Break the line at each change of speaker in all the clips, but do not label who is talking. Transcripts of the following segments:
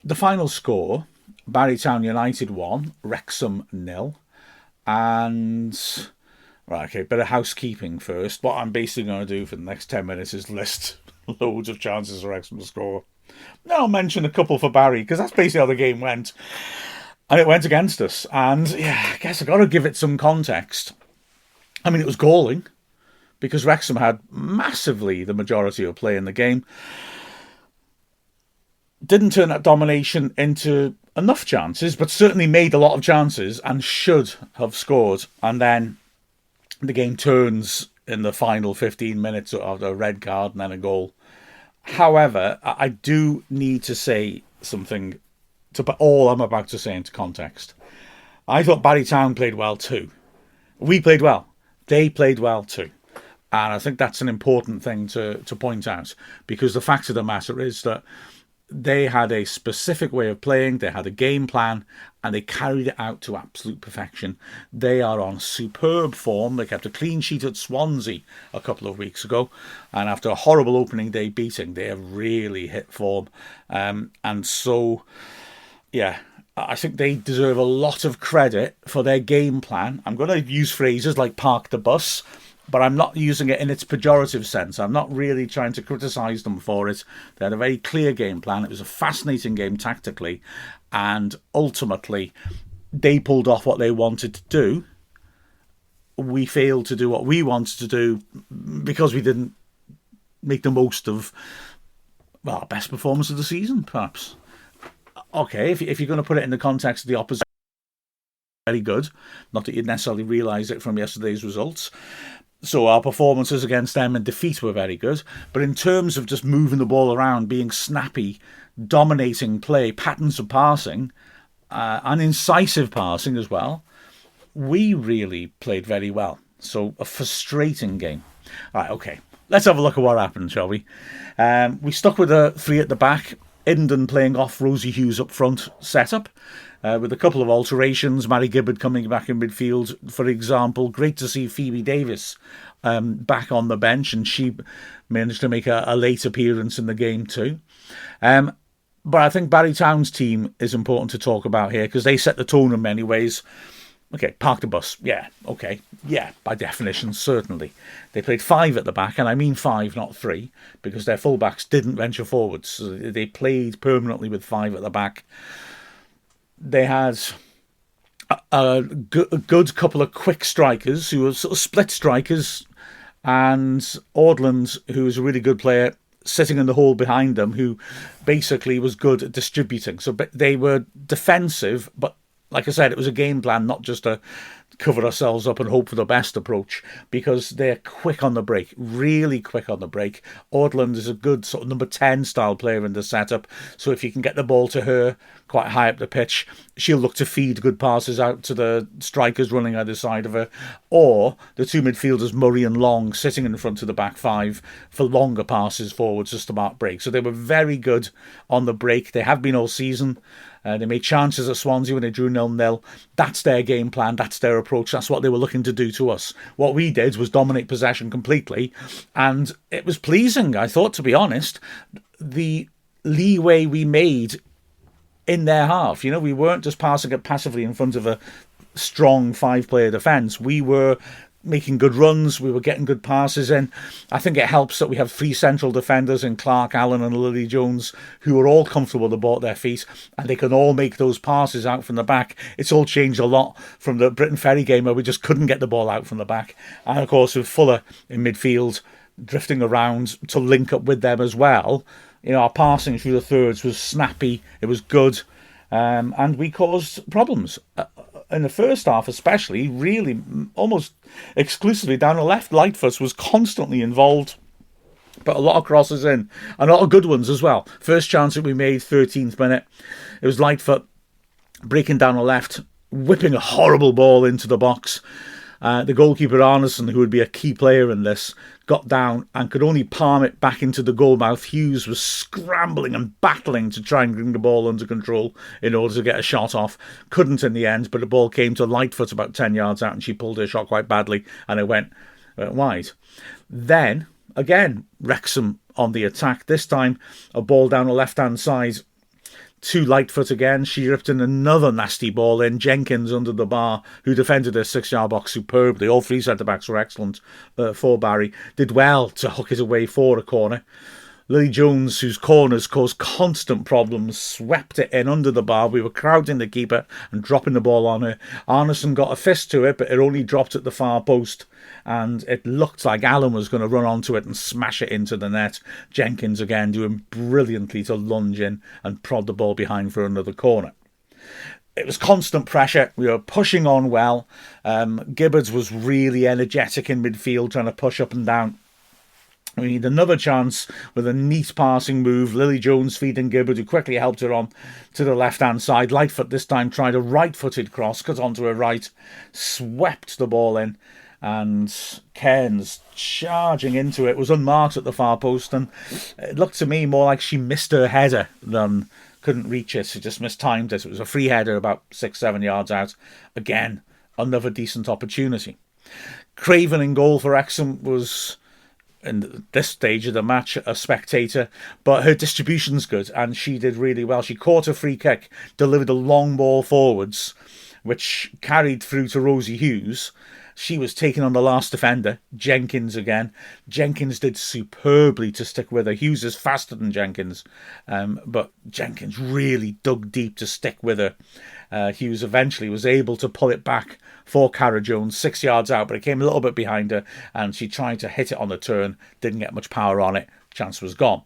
the final score, Barrytown United 1, Wrexham 0. And, right, okay, bit of housekeeping first. What I'm basically going to do for the next 10 minutes is list loads of chances for Wrexham to score. Then I'll mention a couple for Barry, because that's basically how the game went. And it went against us. And, yeah, I guess I've got to give it some context. I mean, it was galling, because Wrexham had massively the majority of play in the game. Didn't turn that domination into enough chances, but certainly made a lot of chances and should have scored. And then the game turns in the final 15 minutes of a red card and then a goal. However, I do need to say something to put all I'm about to say into context. I thought Barrytown played well too. We played well. They played well too. And I think that's an important thing to point out, because the fact of the matter is that they had a specific way of playing, they had a game plan, and they carried it out to absolute perfection. They are on superb form. They kept a clean sheet at Swansea a couple of weeks ago, and after a horrible opening day beating, they have really hit form. And so, yeah, I think they deserve a lot of credit for their game plan. I'm going to use phrases like park the bus, but I'm not using it in its pejorative sense. I'm not really trying to criticise them for it. They had a very clear game plan. It was a fascinating game tactically, and ultimately they pulled off what they wanted to do. We failed to do what we wanted to do because we didn't make the most of, well, best performance of the season, perhaps. Okay, if you're going to put it in the context of the opposition, very good. Not that you'd necessarily realise it from yesterday's results. So our performances against them in defeat were very good. But in terms of just moving the ball around, being snappy, dominating play, patterns of passing, and incisive passing as well, we really played very well. So a frustrating game. All right, okay. Let's have a look at what happened, shall we? We stuck with a three at the back. Indon playing off Rosie Hughes up front setup. With a couple of alterations, Mary Gibbard coming back in midfield, for example. Great to see Phoebe Davis back on the bench, and she managed to make a late appearance in the game too. But I think Barrytown's team is important to talk about here, because they set the tone in many ways. Okay, park the bus. Yeah, okay. Yeah, by definition, certainly. They played five at the back, and I mean five, not three, because their fullbacks didn't venture forwards. So they played permanently with five at the back. They had a good couple of quick strikers who were sort of split strikers, and Ordland, who was a really good player, sitting in the hole behind them, who basically was good at distributing. So they were defensive, but like I said, it was a game plan, not just a cover ourselves up and hope for the best approach, because they're quick on the break, really quick on the break. Ordland is a good sort of number 10 style player in the setup, so if you can get the ball to her quite high up the pitch, she'll look to feed good passes out to the strikers running either side of her, or the two midfielders, Murray and Long, sitting in front of the back five for longer passes forwards just to mark break. So they were very good on the break. They have been all season. They made chances at Swansea when they drew 0-0. That's their game plan. That's their approach. That's what they were looking to do to us. What we did was dominate possession completely. And it was pleasing, I thought, to be honest, the leeway we made in their half. You know, we weren't just passing it passively in front of a strong five-player defence. We were making good runs, we were getting good passes in. I think it helps that we have three central defenders in Clark, Allen and Lily Jones, who are all comfortable with the ball at their feet, and they can all make those passes out from the back. It's all changed a lot from the Britain Ferry game, where we just couldn't get the ball out from the back. And of course with Fuller in midfield drifting around to link up with them as well, you know, our passing through the thirds was snappy, it was good, and we caused problems. In the first half especially, really almost exclusively down the left. Lightfoot was constantly involved, but a lot of crosses in, and a lot of good ones as well. First chance that we made, 13th minute, it was Lightfoot breaking down the left, whipping a horrible ball into the box. The goalkeeper Arneson, who would be a key player in this, got down and could only palm it back into the goalmouth. Hughes was scrambling and battling to try and bring the ball under control in order to get a shot off. Couldn't in the end, but the ball came to Lightfoot about 10 yards out, and she pulled her shot quite badly, and it went wide. Then, again, Wrexham on the attack. This time, a ball down the left-hand side. to Lightfoot again. She ripped in another nasty ball in. Jenkins under the bar, who defended her 6-yard box superbly. All three centre-backs were excellent for Barry. Did well to hook it away for a corner. Lily Jones, whose corners caused constant problems, swept it in under the bar. We were crowding the keeper and dropping the ball on her. Arneson got a fist to it, but it only dropped at the far post. And it looked like Allen was going to run onto it and smash it into the net. Jenkins again doing brilliantly to lunge in and prod the ball behind for another corner. It was constant pressure. We were pushing on well. Gibbons was really energetic in midfield, trying to push up and down. We need another chance with a neat passing move. Lily Jones feeding Gibbard, who quickly helped her on to the left-hand side. Lightfoot this time tried a right-footed cross, cut onto her right, swept the ball in, and Cairns charging into it was unmarked at the far post, and it looked to me more like she missed her header than couldn't reach it. She just mistimed it. It was a free header about 6-7 yards out. Again, another decent opportunity. Craven in goal for Wrexham was, in this stage of the match, a spectator, but her distribution's good and she did really well. She caught a free kick, delivered a long ball forwards, which carried through to Rosie Hughes. She was taking on the last defender, Jenkins again. Jenkins did superbly to stick with her. Hughes is faster than Jenkins, but Jenkins really dug deep to stick with her. Hughes eventually was able to pull it back for Cara Jones, 6 yards out, but it came a little bit behind her, and she tried to hit it on the turn, didn't get much power on it, chance was gone.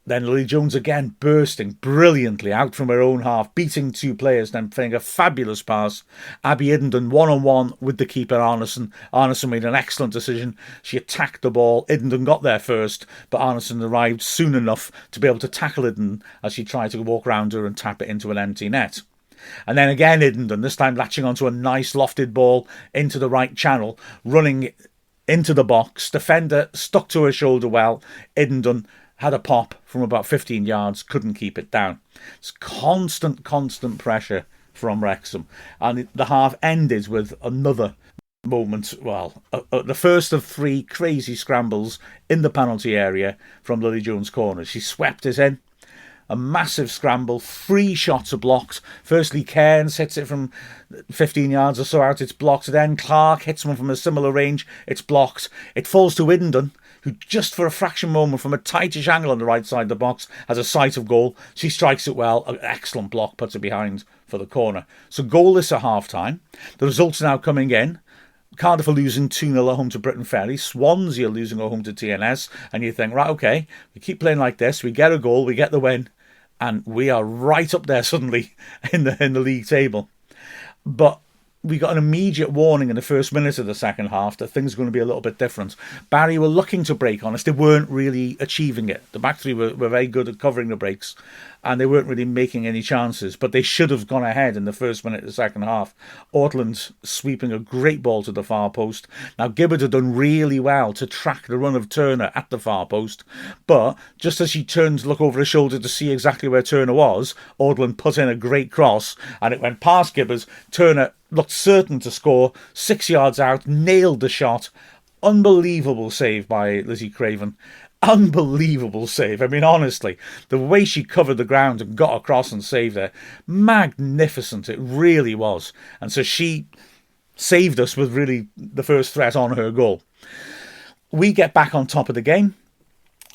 Then Lily Jones again bursting brilliantly out from her own half, beating two players, then playing a fabulous pass. Abby Iddenden one-on-one with the keeper Arneson. Arneson made an excellent decision. She attacked the ball. Iddenden got there first, but Arneson arrived soon enough to be able to tackle Iddenden as she tried to walk round her and tap it into an empty net. And then again Iddenden, this time latching onto a nice lofted ball into the right channel, running into the box. Defender stuck to her shoulder well. Iddenden had a pop from about 15 yards, couldn't keep it down. It's constant pressure from Wrexham. And the half ended with another moment, the first of three crazy scrambles in the penalty area from Lily Jones' corner. She swept it in. A massive scramble, 3 shots are blocked. Firstly, Cairns hits it from 15 yards or so out, it's blocked. Then Clark hits one from a similar range, it's blocked. It falls to Iddenden, who just for a fraction moment from a tightish angle on the right side of the box has a sight of goal. She strikes it well, an excellent block, puts it behind for the corner. So goalless at half-time. The results are now coming in. Cardiff are losing 2-0 at home to Britain Ferry. Swansea are losing at home to TNS. And you think, right, okay, we keep playing like this, we get a goal, we get the win, and we are right up there suddenly in the league table. But we got an immediate warning in the first minute of the second half that things are going to be a little bit different. Barry were looking to break on us. They weren't really achieving it. The back three were very good at covering the breaks, and they weren't really making any chances. But they should have gone ahead in the first minute of the second half. Ortland sweeping a great ball to the far post. Now, Gibbard had done really well to track the run of Turner at the far post. But just as she turned to look over her shoulder to see exactly where Turner was, Ortland put in a great cross, and it went past Gibbard. Turner looked certain to score, 6 yards out, nailed the shot. Unbelievable save by Lizzie Craven. Unbelievable save. I mean, honestly, the way she covered the ground and got across and saved her, magnificent. It really was. And so she saved us with really the first threat on her goal. We get back on top of the game.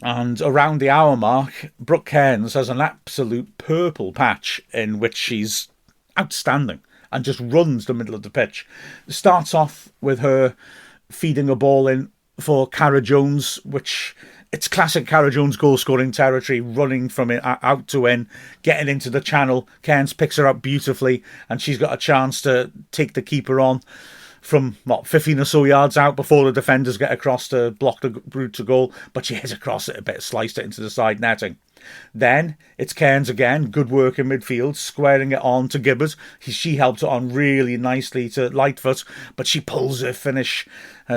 And around the hour mark, Brooke Cairns has an absolute purple patch in which she's outstanding and just runs the middle of the pitch. Starts off with her feeding a ball in for Cara Jones, which it's classic Cara Jones goal-scoring territory, running from it out to in, getting into the channel. Cairns picks her up beautifully, and she's got a chance to take the keeper on from 15 or so yards out before the defenders get across to block the route to goal, but she hit across it a bit, sliced it into the side netting. Then it's Cairns again, good work in midfield, squaring it on to Gibbard. She helped it on really nicely to Lightfoot, but she pulls her finish.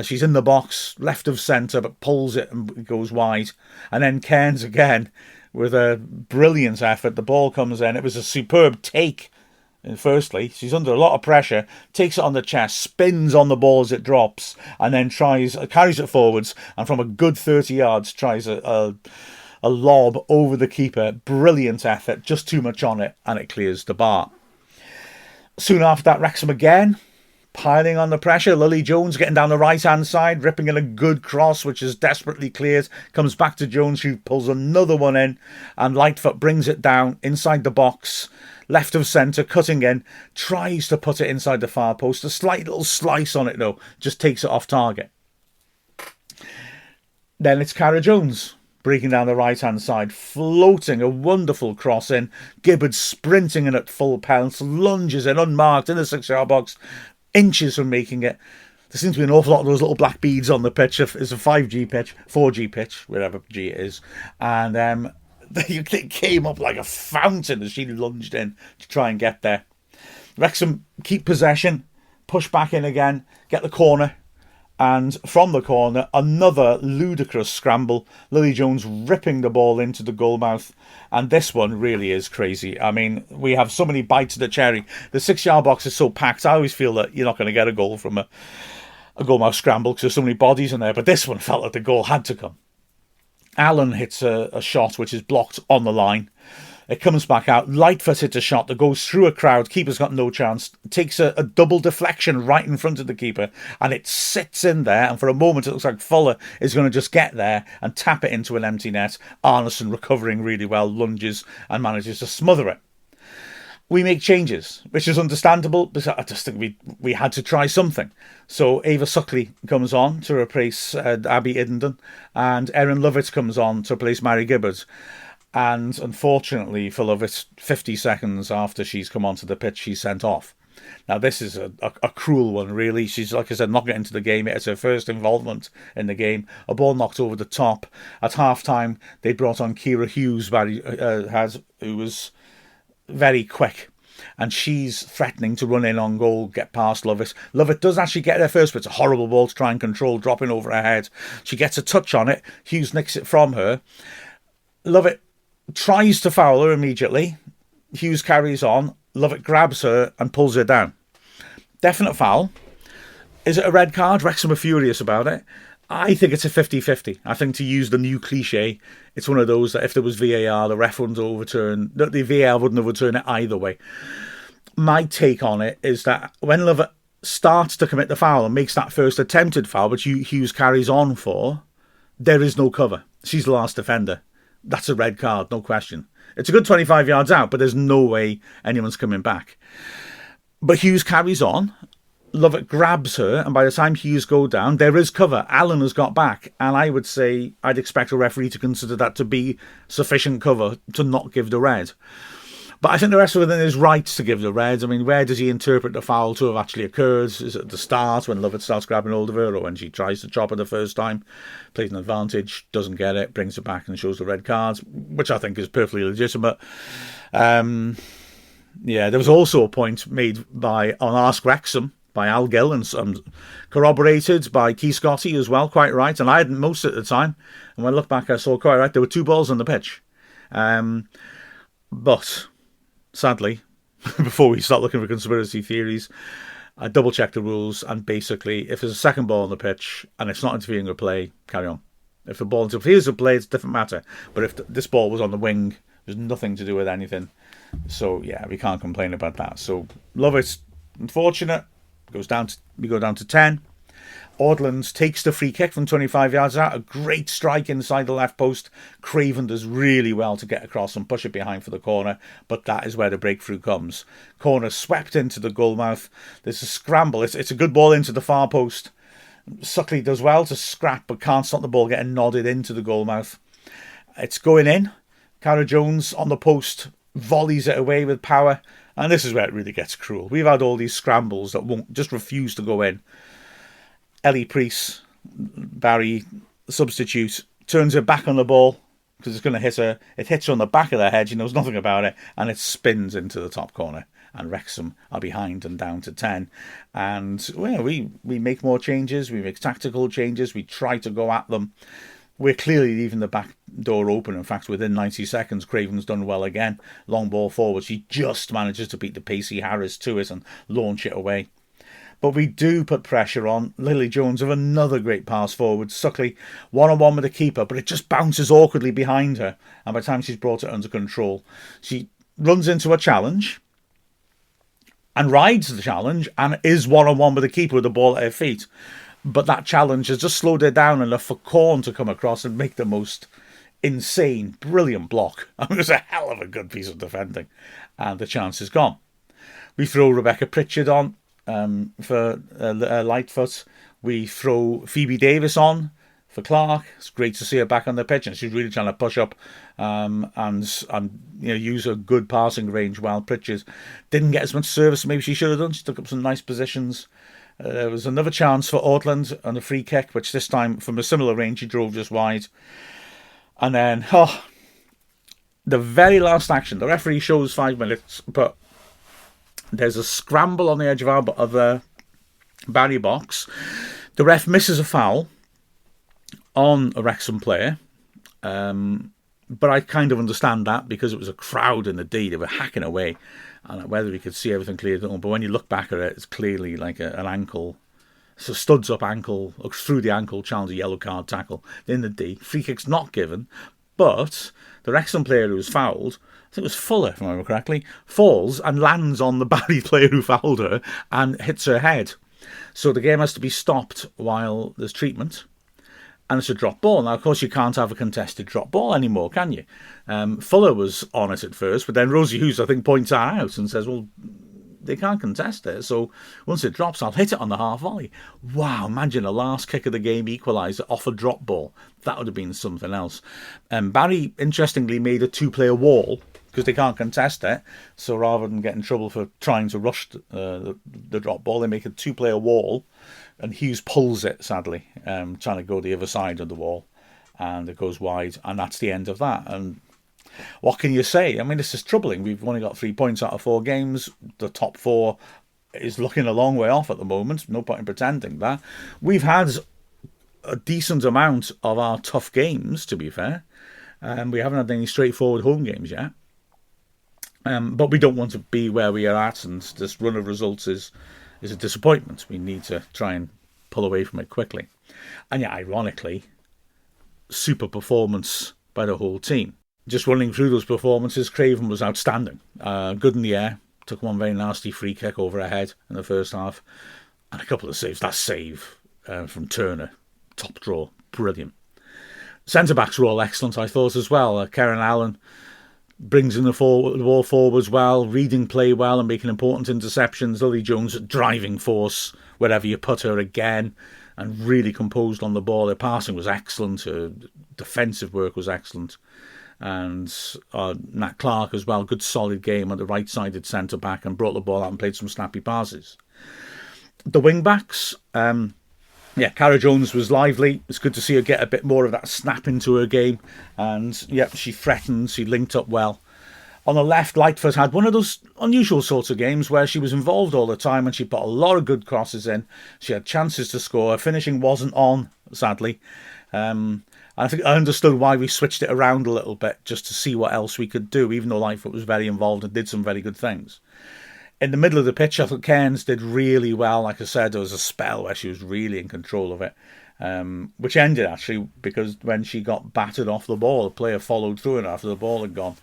She's in the box, left of centre, but pulls it and it goes wide. And then Cairns again with a brilliant effort. The ball comes in. It was a superb take. And firstly, she's under a lot of pressure, takes it on the chest, spins on the ball as it drops, and then carries it forwards, and from a good 30 yards tries a a lob over the keeper. Brilliant effort, just too much on it, and it clears the bar. Soon after that, Wrexham again, piling on the pressure. Lily Jones getting down the right-hand side, ripping in a good cross, which is desperately cleared. Comes back to Jones, who pulls another one in, and Lightfoot brings it down inside the box, left of centre, cutting in, tries to put it inside the far post. A slight little slice on it, though, just takes it off target. Then it's Cara Jones breaking down the right-hand side, floating a wonderful cross in. Gibbard sprinting in at full pelt, lunges in unmarked in the 6-yard box, inches from making it. There seems to be an awful lot of those little black beads on the pitch. It's a 5G pitch, 4G pitch, whatever G it is. And it came up like a fountain as she lunged in to try and get there. Wrexham keep possession, push back in again, get the corner. And from the corner, another ludicrous scramble. Lily Jones ripping the ball into the goal mouth. And this one really is crazy. I mean, we have so many bites of the cherry. The 6-yard box is so packed. I always feel that you're not going to get a goal from a goal mouth scramble because there's so many bodies in there. But this one felt like the goal had to come. Allen hits a shot which is blocked on the line. It comes back out. Lightfoot hits a shot that goes through a crowd. Keeper's got no chance. Takes a double deflection right in front of the keeper. And it sits in there. And for a moment, it looks like Fuller is going to just get there and tap it into an empty net. Arneson recovering really well, lunges and manages to smother it. We make changes, which is understandable, but I just think we had to try something. So Ava Suckley comes on to replace Abby Iddenden. And Erin Lovett comes on to replace Mary Gibbard. And unfortunately for Lovett, 50 seconds after she's come onto the pitch, she's sent off. Now, this is a cruel one, really. She's, like I said, not getting into the game. It's her first involvement in the game. A ball knocked over the top. At half-time, they brought on Kira Hughes, who was very quick. And she's threatening to run in on goal, get past Lovett. Lovett does actually get there first, but it's a horrible ball to try and control, dropping over her head. She gets a touch on it. Hughes nicks it from her. Lovett tries to foul her immediately. Hughes carries on. Lovett grabs her and pulls her down. Definite foul. Is it a red card? Wrexham are furious about it. I think it's a 50-50. I think, to use the new cliche, it's one of those that if there was VAR, the ref wouldn't overturn. The VAR wouldn't overturn it either way. My take on it is that when Lovett starts to commit the foul and makes that first attempted foul, which Hughes carries on for, there is no cover. She's the last defender. That's a red card, no question. It's a good 25 yards out, but there's no way anyone's coming back. But Hughes carries on. Lovett grabs her, and by the time Hughes go down, there is cover. Allen has got back, and I would say I'd expect a referee to consider that to be sufficient cover to not give the red. But I think the rest of it is right to give the red. I mean, where does he interpret the foul to have actually occurred? Is it at the start when Lovett starts grabbing hold of her, or when she tries to chop her the first time? Plays an advantage, doesn't get it, brings it back and shows the red cards, which I think is perfectly legitimate. There was also a point made on Ask Wrexham by Al Gill and corroborated by Keith Scotty as well, quite right. And I hadn't most at the time. And when I look back, I saw quite right. There were 2 balls on the pitch. But sadly, before we start looking for conspiracy theories, I double-checked the rules, and basically, if there's a second ball on the pitch and it's not interfering with play, carry on. If the ball interferes with play, it's a different matter. But if this ball was on the wing, there's nothing to do with anything. So, yeah, we can't complain about that. So, Lovett's unfortunate. We go down to 10. Ordland takes the free kick from 25 yards out. A great strike inside the left post. Craven does really well to get across and push it behind for the corner, but that is where the breakthrough comes. Corner swept into the goal mouth. There's a scramble. It's a good ball into the far post. Suckley does well to scrap, but can't stop the ball getting nodded into the goal mouth. It's going in. Cara Jones on the post volleys it away with power, and this is where it really gets cruel. We've had all these scrambles that won't just refuse to go in. Ellie Priest, Barry, substitute, turns her back on the ball because it's going to hit her. It hits her on the back of the head. She knows nothing about it, and it spins into the top corner. And Wrexham are behind and down to 10. And we make more changes. We make tactical changes. We try to go at them. We're clearly leaving the back door open. In fact, within 90 seconds, Craven's done well again. Long ball forward. She just manages to beat the pacey Harris to it and launch it away. But we do put pressure on. Lily Jones with another great pass forward. Suckley one-on-one with the keeper, but it just bounces awkwardly behind her. And by the time she's brought it under control, she runs into a challenge and rides the challenge and is one-on-one with the keeper with the ball at her feet. But that challenge has just slowed her down enough for Corn to come across and make the most insane, brilliant block. It was a hell of a good piece of defending. And the chance is gone. We throw Rebecca Pritchard on for Lightfoot. We throw Phoebe Davis on for Clark. It's great to see her back on the pitch, and she's really trying to push up and use her good passing range well. Pritchard didn't get as much service as maybe she should have done. She took up some nice positions. There was another chance for Ortland on a free kick, which this time from a similar range he drove just wide. And then, the very last action. The referee shows 5 minutes, but there's a scramble on the edge of the Barry box. The ref misses a foul on a Wrexham player. But I kind of understand that because it was a crowd in the D. They were hacking away. And whether we could see everything clearly, but when you look back at it, it's clearly like an ankle. It's a studs up ankle, through the ankle, challenge a yellow card tackle in the D. Free kick's not given, but the Wrexham player who was fouled, I think it was Fuller, if I remember correctly, falls and lands on the Barry player who fouled her and hits her head. So the game has to be stopped while there's treatment. And it's a drop ball. Now, of course, you can't have a contested drop ball anymore, can you? Fuller was on it at first, but then Rosie Hughes, I think, points her out and says, well, they can't contest it, so once it drops, I'll hit it on the half volley. Wow, imagine a last kick of the game equaliser off a drop ball. That would have been something else. Barry, interestingly, made a 2-player wall because they can't contest it. So rather than get in trouble for trying to rush the drop ball, they make a 2-player wall, and Hughes pulls it, sadly, trying to go the other side of the wall, and it goes wide, and that's the end of that. And what can you say? I mean, this is troubling. We've only got 3 points out of 4 games. The top 4 is looking a long way off at the moment. No point in pretending that. We've had a decent amount of our tough games, to be fair. We haven't had any straightforward home games yet. But we don't want to be where we are at, and this run of results is a disappointment. We need to try and pull away from it quickly. And yeah, ironically, super performance by the whole team. Just running through those performances, Craven was outstanding. Good in the air. Took one very nasty free kick over her head in the first half. And a couple of saves. That save from Turner, top draw, brilliant. Centre-backs were all excellent, I thought, as well. Karen Allen brings in the ball forwards well, reading play well and making important interceptions. Lily Jones, driving force wherever you put her again, and really composed on the ball. Her passing was excellent. Her defensive work was excellent. And Nat Clark as well, good solid game on the right-sided centre-back, and brought the ball out and played some snappy passes. The wing-backs, Cara Jones was lively. It's good to see her get a bit more of that snap into her game. And, she threatened, she linked up well. On the left, Lightfoot had one of those unusual sorts of games where she was involved all the time and she put a lot of good crosses in. She had chances to score. Her finishing wasn't on, sadly. I think I understood why we switched it around a little bit, just to see what else we could do, even though Lightfoot was very involved and did some very good things. In the middle of the pitch, I thought Cairns did really well. Like I said, there was a spell where she was really in control of it, which ended, actually, because when she got battered off the ball, the player followed through it after the ball had gone,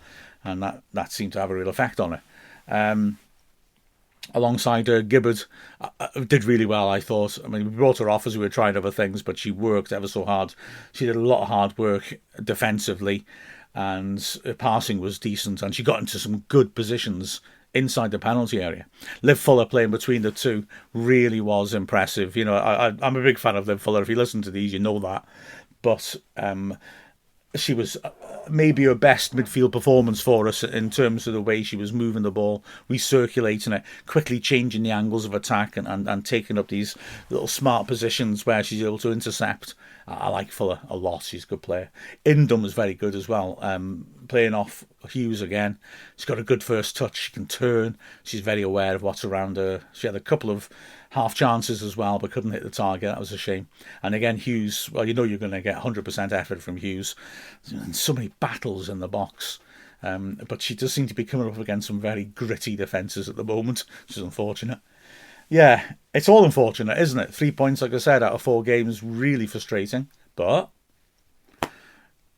and that seemed to have a real effect on her. Alongside her, Gibbard did really well, I thought. I mean, we brought her off as we were trying other things, but she worked ever so hard. She did a lot of hard work defensively, and her passing was decent, and she got into some good positions inside the penalty area. Liv Fuller playing between the two really was impressive. You know, I'm a big fan of Liv Fuller. If you listen to these, you know that. But she was maybe her best midfield performance for us in terms of the way she was moving the ball, recirculating it, quickly changing the angles of attack and taking up these little smart positions where she's able to intercept. I like Fuller a lot. She's a good player. Indum was very good as well, playing off Hughes again. She's got a good first touch. She can turn. She's very aware of what's around her. She had a couple of half chances as well, but couldn't hit the target. That was a shame. And again, Hughes, well, you know you're going to get 100% effort from Hughes. So many battles in the box. But she does seem to be coming up against some very gritty defences at the moment, which is unfortunate. Yeah, it's all unfortunate, isn't it? 3 points, like I said, out of 4 games, really frustrating. But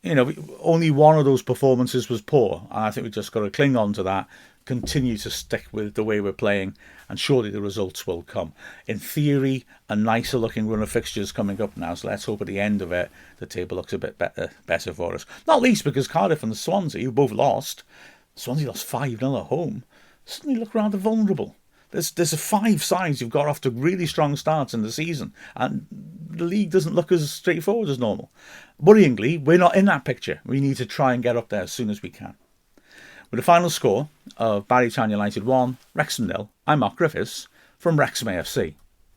only one of those performances was poor, and I think we just got to cling on to that, continue to stick with the way we're playing, and surely the results will come. In theory, a nicer looking run of fixtures coming up now, so let's hope at the end of it the table looks a bit better for us. Not least because Cardiff and Swansea, who both lost, Swansea lost 5-0 at home, suddenly look rather vulnerable. There's 5 sides who've got off to really strong starts in the season, and the league doesn't look as straightforward as normal. Worryingly, we're not in that picture. We need to try and get up there as soon as we can. With a final score of Barry Town United 1, Wrexham 0, I'm Mark Griffiths from Wrexham AFC.